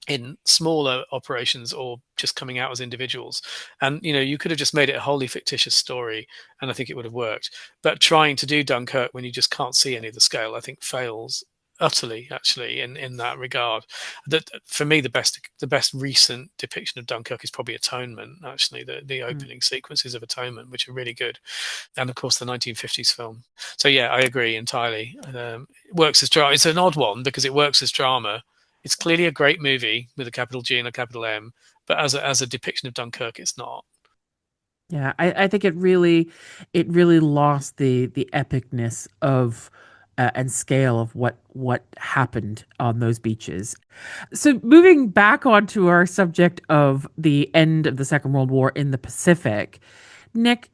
[SPEAKER 4] in smaller operations or just coming out as individuals. And you could have just made it a wholly fictitious story, and I think it would have worked. But trying to do Dunkirk when you just can't see any of the scale, I think fails utterly, actually, in that regard. That, for me, the best recent depiction of Dunkirk is probably Atonement, actually, the opening sequences of Atonement, which are really good, and of course the 1950s film. So yeah, I agree entirely. It works as drama. It's an odd one because it works as drama. It's clearly a great movie with a capital G and a capital M, but as a depiction of Dunkirk, it's not.
[SPEAKER 3] Yeah, I think it really lost the epicness of and scale of what happened on those beaches. So moving back onto our subject of the end of the Second World War in the Pacific, Nick,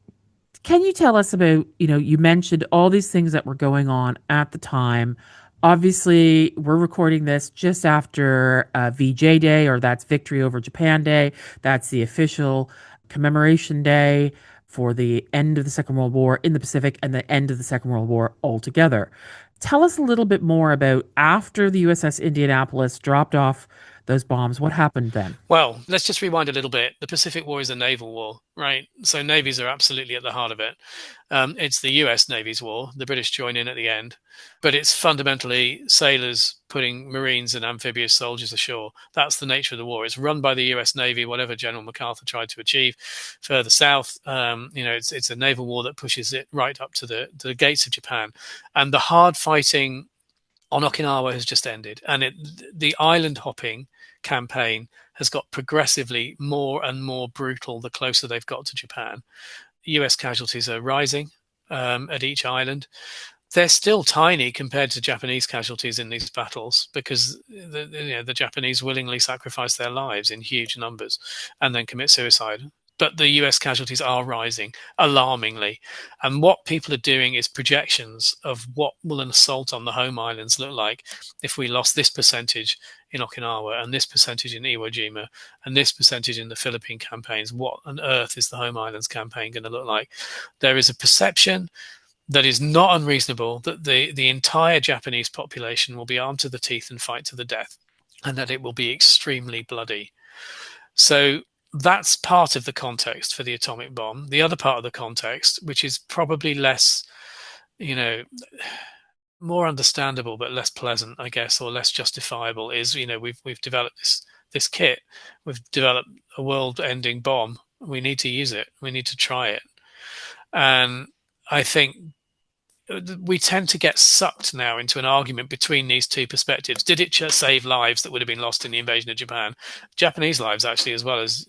[SPEAKER 3] can you tell us about, you mentioned all these things that were going on at the time. Obviously, we're recording this just after VJ Day, or that's Victory Over Japan Day. That's the official commemoration day for the end of the Second World War in the Pacific and the end of the Second World War altogether. Tell us a little bit more about after the USS Indianapolis dropped off those bombs. What happened then?
[SPEAKER 4] Well, let's just rewind a little bit. The Pacific War is a naval war, right? So navies are absolutely at the heart of it. It's the US Navy's war. The British join in at the end, but it's fundamentally sailors putting Marines and amphibious soldiers ashore. That's the nature of the war. It's run by the US Navy, whatever General MacArthur tried to achieve further south. It's a naval war that pushes it right up to the gates of Japan, and the hard fighting on Okinawa has just ended, and the island hopping campaign has got progressively more and more brutal the closer they've got to Japan. US casualties are rising at each island. They're still tiny compared to Japanese casualties in these battles, because the Japanese willingly sacrifice their lives in huge numbers and then commit suicide. But the US casualties are rising alarmingly. And what people are doing is projections of what will an assault on the home islands look like if we lost this percentage in Okinawa and this percentage in Iwo Jima and this percentage in the Philippine campaigns. What on earth is the home islands campaign going to look like? There is a perception that is not unreasonable that the entire Japanese population will be armed to the teeth and fight to the death, and that it will be extremely bloody. So that's part of the context for the atomic bomb. The other part of the context, which is probably less, more understandable but less pleasant, I guess, or less justifiable, is we've developed this kit. We've developed a world-ending bomb. We need to use it. We need to try it. And I think we tend to get sucked now into an argument between these two perspectives. Did it just save lives that would have been lost in the invasion of Japan? Japanese lives, actually, as well as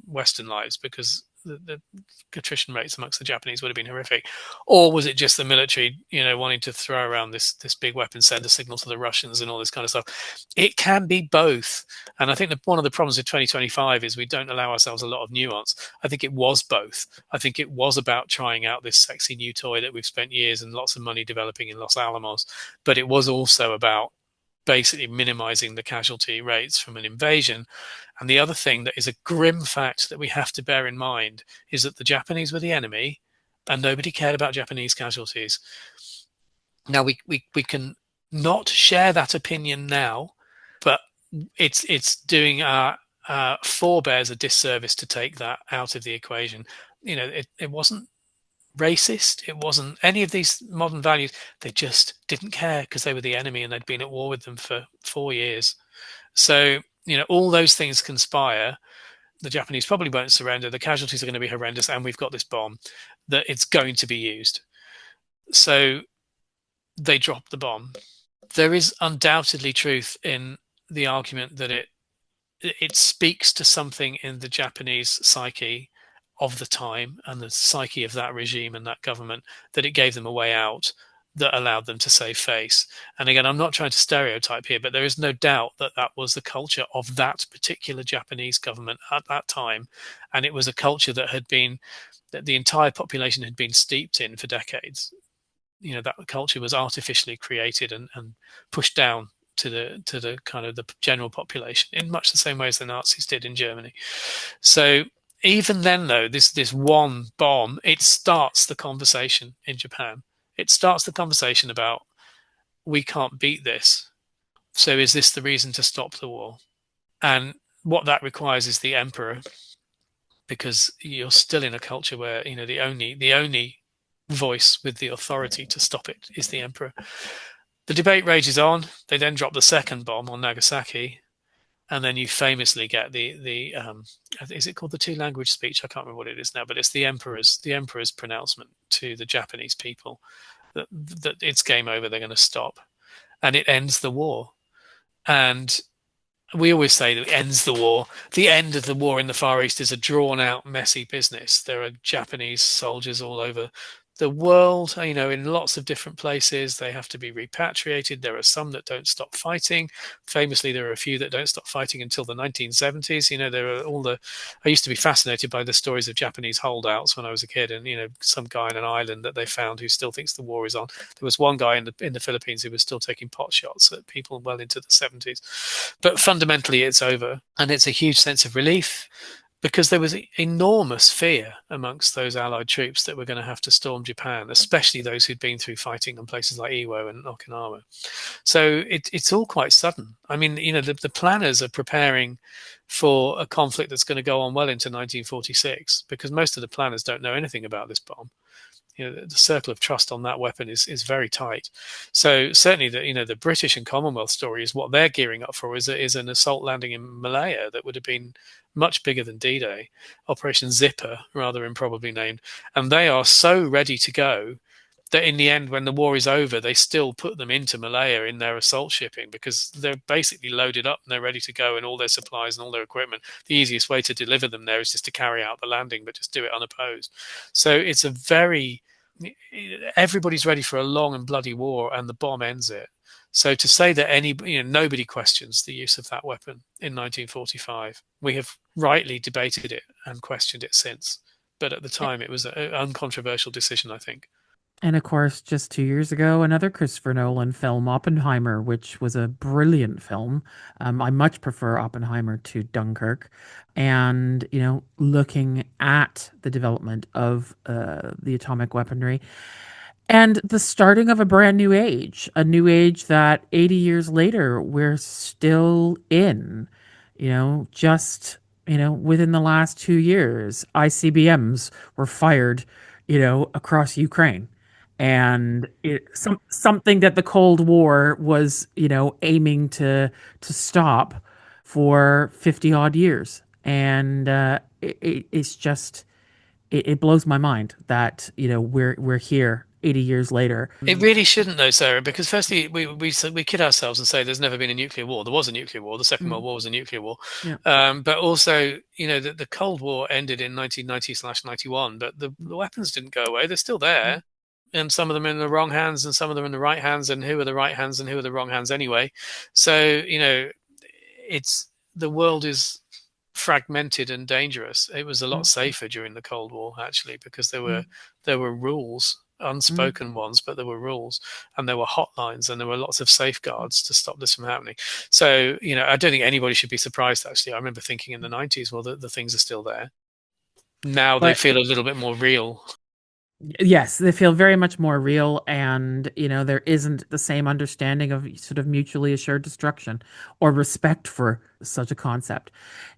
[SPEAKER 4] Western lives, because the attrition rates amongst the Japanese would have been horrific. Or was it just the military, wanting to throw around this big weapon, send a signal to the Russians and all this kind of stuff? It can be both. And I think that one of the problems with 2025 is we don't allow ourselves a lot of nuance. I think it was both. I think it was about trying out this sexy new toy that we've spent years and lots of money developing in Los Alamos. But it was also about basically minimizing the casualty rates from an invasion. And the other thing that is a grim fact that we have to bear in mind is that the Japanese were the enemy and nobody cared about Japanese casualties. Now, we can not share that opinion now, but it's doing our forebears a disservice to take that out of the equation. It wasn't racist. It wasn't any of these modern values. They just didn't care because they were the enemy and they'd been at war with them for 4 years. So, all those things conspire the Japanese probably won't surrender. The casualties are going to be horrendous, and we've got this bomb that it's going to be used. So they drop the bomb. There is undoubtedly truth in the argument that it speaks to something in the Japanese psyche of the time and the psyche of that regime and that government, that it gave them a way out that allowed them to save face. And again, I'm not trying to stereotype here, but there is no doubt that that was the culture of that particular Japanese government at that time. And it was a culture that the entire population had been steeped in for decades. That culture was artificially created and pushed down to the kind of the general population in much the same way as the Nazis did in Germany. So even then, though, this one bomb, it starts the conversation in Japan. It starts the conversation about, we can't beat this. So is this the reason to stop the war? And what that requires is the emperor, because you're still in a culture where the only voice with the authority to stop it is the emperor. The debate rages on. They then drop the second bomb on Nagasaki, and then you famously get the is it called the two-language speech? I can't remember what it is now, but it's the emperor's pronouncement to the Japanese people that it's game over. They're going to stop, and it ends the war. And we always say that it ends the war. The end of the war in the Far East is a drawn-out, messy business. There are Japanese soldiers all over the world, in lots of different places. They have to be repatriated. There are some that don't stop fighting. Famously, there are a few that don't stop fighting until the 1970s. There are I used to be fascinated by the stories of Japanese holdouts when I was a kid, and some guy in an island that they found who still thinks the war is on. There was one guy in the Philippines who was still taking pot shots at people well into the 70s. But fundamentally, it's over, and it's a huge sense of relief, because there was enormous fear amongst those Allied troops that were going to have to storm Japan, especially those who'd been through fighting on places like Iwo and Okinawa. So it's all quite sudden. I mean, the planners are preparing for a conflict that's going to go on well into 1946, because most of the planners don't know anything about this bomb. The circle of trust on that weapon is very tight. So certainly the British and Commonwealth story is what they're gearing up for is an assault landing in Malaya that would have been much bigger than D-Day, Operation Zipper, rather improbably named. And they are so ready to go that in the end, when the war is over, they still put them into Malaya in their assault shipping, because they're basically loaded up and they're ready to go, and all their supplies and all their equipment. The easiest way to deliver them there is just to carry out the landing, but just do it unopposed. So it's everybody's ready for a long and bloody war, and the bomb ends it. So to say that nobody questions the use of that weapon in 1945, we have rightly debated it and questioned it since. But at the time, it was an uncontroversial decision, I think.
[SPEAKER 3] And of course, just 2 years ago, another Christopher Nolan film, Oppenheimer, which was a brilliant film. I much prefer Oppenheimer to Dunkirk. And, looking at the development of the atomic weaponry and the starting of a brand new age, a new age that 80 years later, we're still in, just, within the last 2 years, ICBMs were fired, across Ukraine. And something that the Cold War was, aiming to stop for 50 odd years. And it's just, it blows my mind that, we're here 80 years later.
[SPEAKER 4] It really shouldn't, though, Sarah, because firstly, we kid ourselves and say there's never been a nuclear war. There was a nuclear war. The Second World War was a nuclear war.
[SPEAKER 3] Yeah.
[SPEAKER 4] But also, the Cold War ended in 1990/91, but the weapons didn't go away. They're still there. And some of them are in the wrong hands and some of them in the right hands, and who are the right hands and who are the wrong hands anyway. So, the world is fragmented and dangerous. It was a lot safer during the Cold War, actually, because there were rules, unspoken ones, but there were rules, and there were hotlines, and there were lots of safeguards to stop this from happening. So, I don't think anybody should be surprised, actually. I remember thinking in the 90s, well, the things are still there. Now they feel a little bit more real.
[SPEAKER 3] Yes, they feel very much more real, and there isn't the same understanding of sort of mutually assured destruction or respect for such a concept.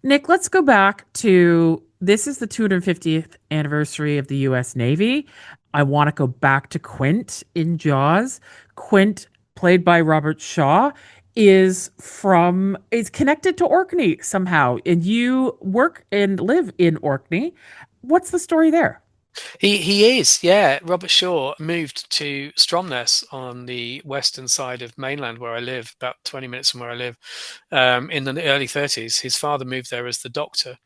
[SPEAKER 3] Nick, let's go back to, this is the 250th anniversary of the U.S. Navy. I want to go back to Quint in Jaws. Quint, played by Robert Shaw, is connected to Orkney somehow, and you work and live in Orkney. What's the story there?
[SPEAKER 4] He is, yeah. Robert Shaw moved to Stromness on the western side of mainland where I live, about 20 minutes from where I live, in the early 30s. His father moved there as the doctor,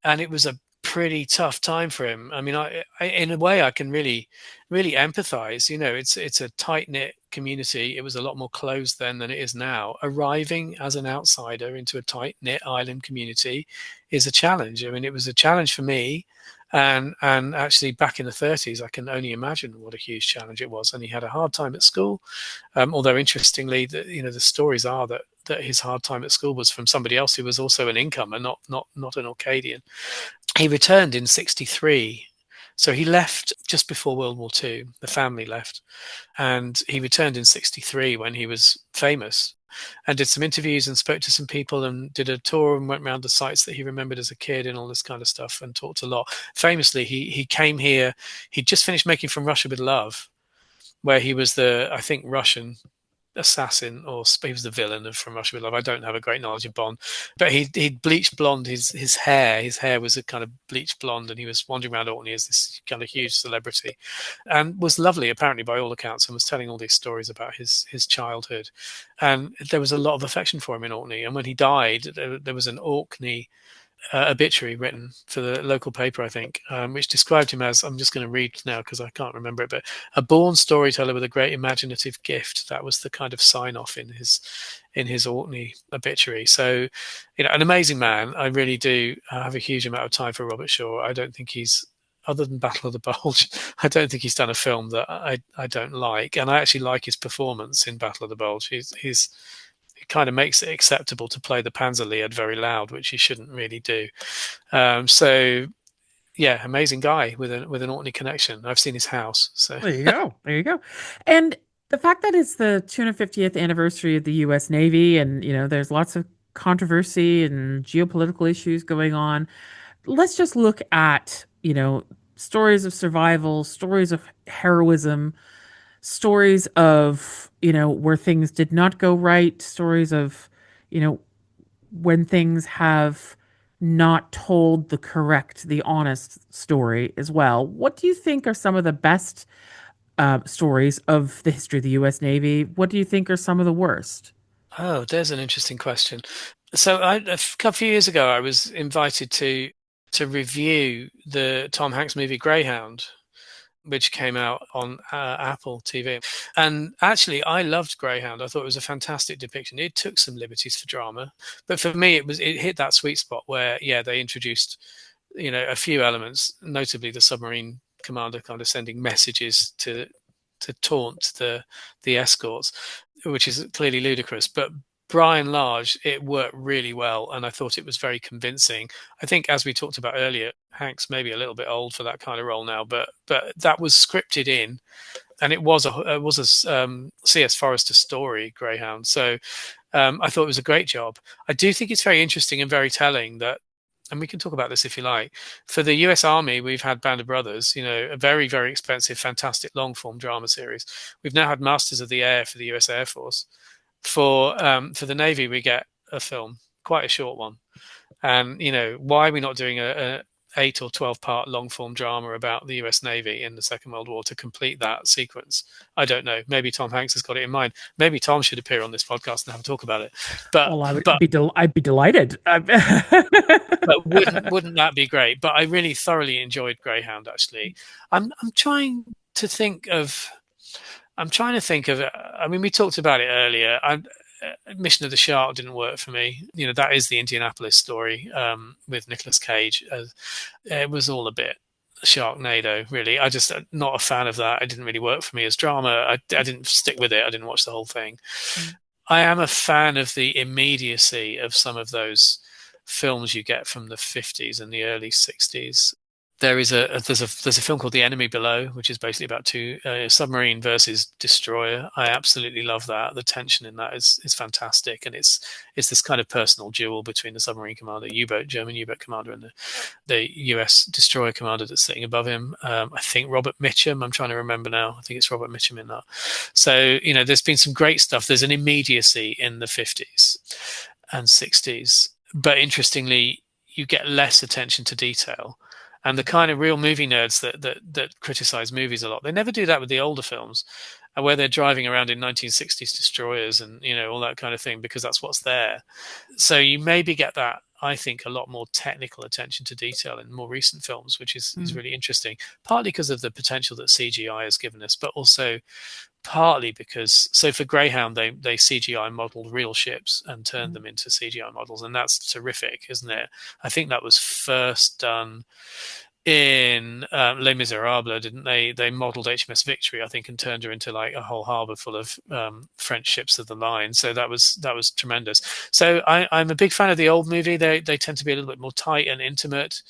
[SPEAKER 4] and it was a pretty tough time for him. I mean, in a way, I can really empathize. You know, it's a tight knit community. It was a lot more closed then than it is now. Arriving as an outsider into a tight knit island community is a challenge. I mean, it was a challenge for me. And actually, back in the 30s, I can only imagine what a huge challenge it was. And he had a hard time at school. Although interestingly, the stories are that his hard time at school was from somebody else who was also an incomer, not an Orcadian. He returned in '63, so he left just before World War II. The family left, and he returned in '63 when he was famous, and did some interviews and spoke to some people and did a tour and went around the sites that he remembered as a kid and all this kind of stuff, and talked a lot. Famously, he came here. He'd just finished making From Russia with Love, where he was I think, Russian assassin, or he was the villain of From Russia with Love. I don't have a great knowledge of Bond, but he'd bleached blonde his hair. His hair was a kind of bleached blonde, and he was wandering around Orkney as this kind of huge celebrity, and was lovely apparently by all accounts, and was telling all these stories about his childhood, and there was a lot of affection for him in Orkney. And when he died, there was an Orkney obituary written for the local paper, I think, which described him as, I'm just going to read now because I can't remember it, but a born storyteller with a great imaginative gift. That was the kind of sign off in his Orkney obituary. So, an amazing man. I really do have a huge amount of time for Robert Shaw. I don't think he's, other than Battle of the Bulge, I don't think he's done a film that I don't like. And I actually like his performance in Battle of the Bulge. It kind of makes it acceptable to play the Panzerlied very loud, which he shouldn't really do. So, yeah, amazing guy with an Orkney connection. I've seen his house. So
[SPEAKER 3] There you go. There you go. And the fact that it's the 250th anniversary of the U.S. Navy, and there's lots of controversy and geopolitical issues going on. Let's just look at stories of survival, stories of heroism, stories of where things did not go right, stories of when things have not told the honest story as well. What do you think are some of the best stories of the history of the U.S. Navy? What do you think are some of the worst?
[SPEAKER 4] Oh, there's an interesting question. So a few years ago, I was invited to review the Tom Hanks movie Greyhound, which came out on Apple TV. And actually, I loved Greyhound. I thought it was a fantastic depiction. It took some liberties for drama, but for me, it hit that sweet spot where, yeah, they introduced, a few elements, notably the submarine commander kind of sending messages to taunt the escorts, which is clearly ludicrous. But by and large, it worked really well, and I thought it was very convincing. I think, as we talked about earlier, Hanks may be a little bit old for that kind of role now, but that was scripted in, and it was a C.S. Forrester story, Greyhound. So I thought it was a great job. I do think it's very interesting and very telling that, and we can talk about this if you like, for the US Army, we've had Band of Brothers, a very, very expensive, fantastic long form drama series. We've now had Masters of the Air for the US Air Force. For the Navy, we get a film, quite a short one. And, why are we not doing a 8 or 12-part long-form drama about the US Navy in the Second World War to complete that sequence? I don't know. Maybe Tom Hanks has got it in mind. Maybe Tom should appear on this podcast and have a talk about it. But
[SPEAKER 3] Well, I'd be delighted.
[SPEAKER 4] but wouldn't that be great? But I really thoroughly enjoyed Greyhound. Actually, I'm trying to think of. I mean, we talked about it earlier. Mission of the Shark didn't work for me. That is the Indianapolis story with Nicolas Cage. It was all a bit Sharknado, really. I just not a fan of that. It didn't really work for me as drama. I didn't stick with it. I didn't watch the whole thing. I am a fan of the immediacy of some of those films you get from the 50s and the early 60s. there's a film called The Enemy Below, which is basically about two submarine versus destroyer. I absolutely love that. The tension in that is fantastic, and it's this kind of personal duel between the submarine commander, German U-boat commander, and the US destroyer commander that's sitting above him. I think Robert Mitchum. I'm trying to remember now. I think it's Robert Mitchum in that. So there's been some great stuff. There's an immediacy in the 50s and 60s, but interestingly, you get less attention to detail. And the kind of real movie nerds that criticize movies a lot, they never do that with the older films, where they're driving around in 1960s destroyers and all that kind of thing, because that's what's there. So you maybe get that, I think, a lot more technical attention to detail in more recent films, which is really interesting, partly because of the potential that CGI has given us, but also partly because, so for Greyhound, they CGI modeled real ships and turned them into CGI models, and that's terrific, isn't it? I think that was first done in Les Miserables, didn't they? They modeled HMS Victory, I think, and turned her into like a whole harbour full of French ships of the line. So that was tremendous. So I'm a big fan of the old movie. They tend to be a little bit more tight and intimate.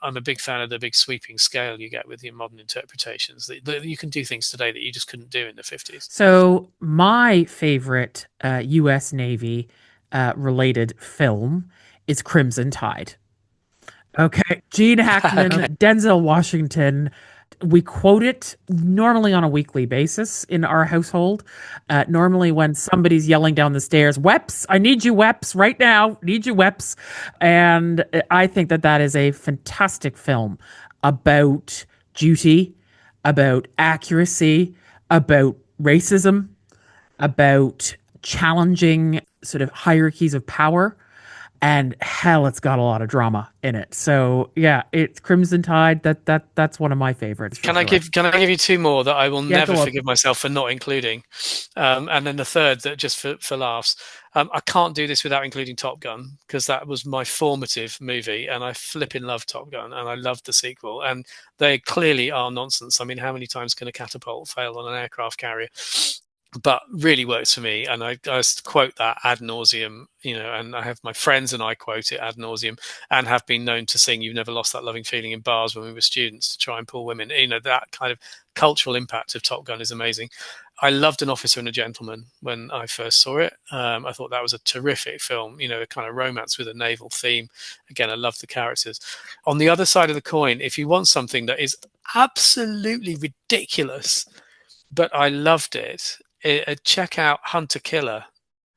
[SPEAKER 4] I'm a big fan of the big sweeping scale you get with your modern interpretations. You can do things today that you just couldn't do in the 50s.
[SPEAKER 3] So my favorite U.S. Navy related film is Crimson Tide. Okay. Gene Hackman, Denzel Washington. We quote it normally on a weekly basis in our household. Normally when somebody's yelling down the stairs, Weps, I need you, Weps, right now. Need you, Weps. And I think that is a fantastic film about duty, about accuracy, about racism, about challenging sort of hierarchies of power. And hell, it's got a lot of drama in it. So yeah, it's Crimson Tide. That's one of my favorites.
[SPEAKER 4] Can I give you two more that I will never forgive myself for not including, and then the third that just for laughs. I can't do this without including Top Gun, because that was my formative movie, and I flipping love Top Gun, and I loved the sequel. And they clearly are nonsense. I mean, how many times can a catapult fail on an aircraft carrier? But really works for me, and I quote that ad nauseum, and I have my friends and I quote it ad nauseum, and have been known to sing "You've Never Lost That Loving Feeling" in bars when we were students to try and pull women. That kind of cultural impact of Top Gun is amazing. I loved An Officer and a Gentleman when I first saw it. I thought that was a terrific film, a kind of romance with a naval theme. Again, I love the characters. On the other side of the coin, if you want something that is absolutely ridiculous, but I loved it, check out Hunter Killer,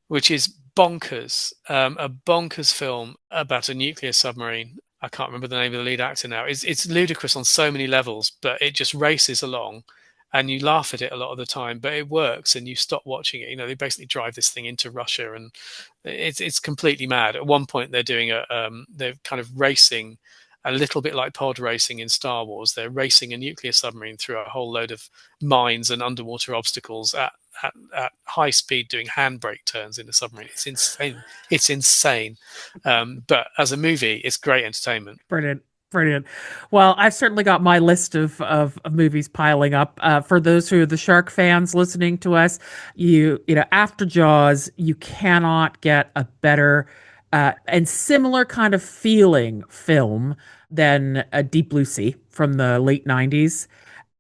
[SPEAKER 4] which is bonkers, a bonkers film about a nuclear submarine. I can't remember the name of the lead actor now. It's ludicrous on so many levels, but it just races along, and you laugh at it a lot of the time, but it works, and you stop watching it. They basically drive this thing into Russia, and it's completely mad. At one point, they're doing they're kind of racing, a little bit like pod racing in Star Wars. They're racing a nuclear submarine through a whole load of mines and underwater obstacles at high speed, doing handbrake turns in the submarine. It's insane. It's insane. But as a movie, it's great entertainment.
[SPEAKER 3] Brilliant. Well, I've certainly got my list of movies piling up. For those who are the shark fans listening to us, after Jaws, you cannot get a better and similar kind of feeling film than Deep Blue Sea from the late 90s.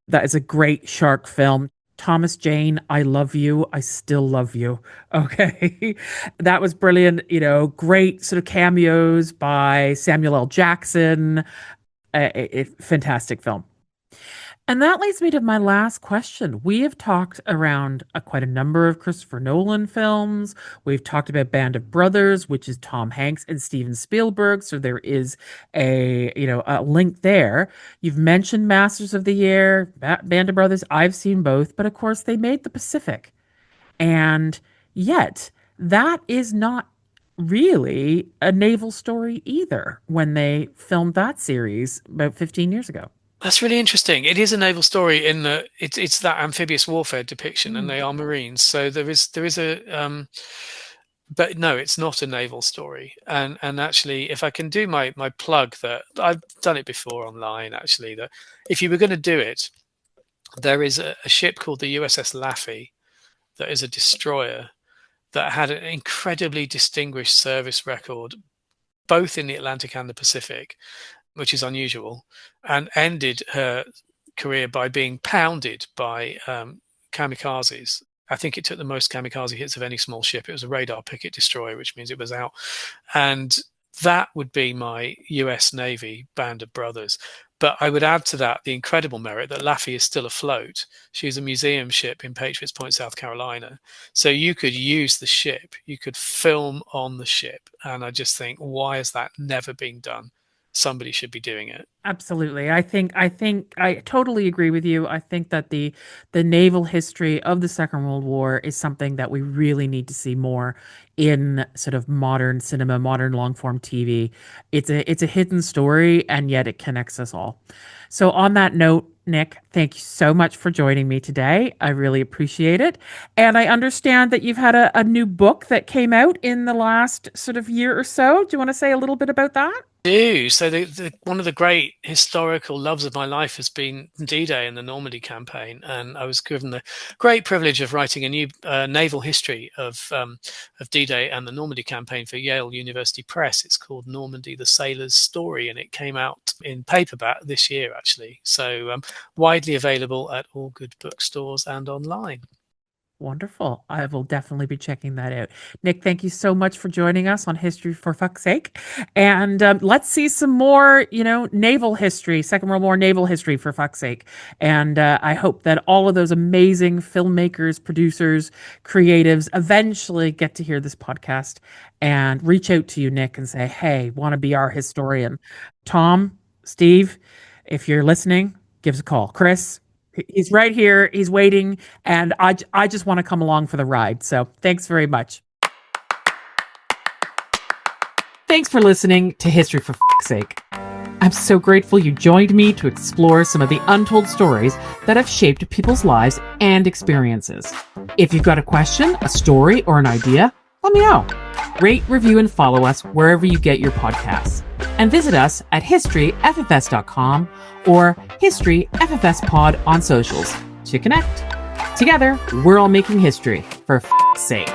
[SPEAKER 3] That is a great shark film. Thomas Jane, I love you. I still love you. Okay. That was brilliant. Great sort of cameos by Samuel L. Jackson. A fantastic film. And that leads me to my last question. We have talked around quite a number of Christopher Nolan films. We've talked about Band of Brothers, which is Tom Hanks and Steven Spielberg. So there is a link there. You've mentioned Masters of the Air, Band of Brothers. I've seen both, but of course they made The Pacific. And yet that is not really a naval story either when they filmed that series about 15 years ago.
[SPEAKER 4] That's really interesting. It is a naval story in that it's that amphibious warfare depiction, and they are Marines. So there is a, but no, it's not a naval story. And actually, if I can do my plug, that I've done it before online, actually, that if you were going to do it, there is a ship called the USS Laffey that is a destroyer that had an incredibly distinguished service record, both in the Atlantic and the Pacific. which is unusual, and ended her career by being pounded by kamikazes. I think it took the most kamikaze hits of any small ship. It was a radar picket destroyer, which means it was out. And that would be my US Navy band of brothers. But I would add to that the incredible merit that Laffey is still afloat. She's a museum ship in Patriots Point, South Carolina. So you could use the ship, you could film on the ship. And I just think, why has that never been done? Somebody should be doing it.
[SPEAKER 3] Absolutely. I think I totally agree with you. I think that the naval history of the Second World War is something that we really need to see more in sort of modern cinema, modern long form TV. It's a hidden story, and yet it connects us all. So on that note, Nick, thank you so much for joining me today. I really appreciate it. And I understand that you've had a new book that came out in the last sort of year or so. Do you want to say a little bit about that?
[SPEAKER 4] Do. So one of the great historical loves of my life has been D-Day and the Normandy campaign, and I was given the great privilege of writing a new naval history of D-Day and the Normandy campaign for Yale University Press. It's called Normandy: The Sailor's Story, and it came out in paperback this year, actually. So widely available at all good bookstores and online.
[SPEAKER 3] Wonderful. I will definitely be checking that out. Nick, thank you so much for joining us on History for Fuck's Sake. And let's see some more, naval history, Second World War naval history, for fuck's sake. And I hope that all of those amazing filmmakers, producers, creatives eventually get to hear this podcast and reach out to you, Nick, and say, hey, want to be our historian? Tom, Steve, if you're listening, give us a call. Chris, he's right here. He's waiting. And I just want to come along for the ride. So thanks very much.
[SPEAKER 1] Thanks for listening to History for Fuck's Sake. I'm so grateful you joined me to explore some of the untold stories that have shaped people's lives and experiences. If you've got a question, a story, or an idea, let me know. Rate, review, and follow us wherever you get your podcasts. And visit us at historyffs.com or History FFS Pod on socials to connect. Together, we're all making history for fuck's sake.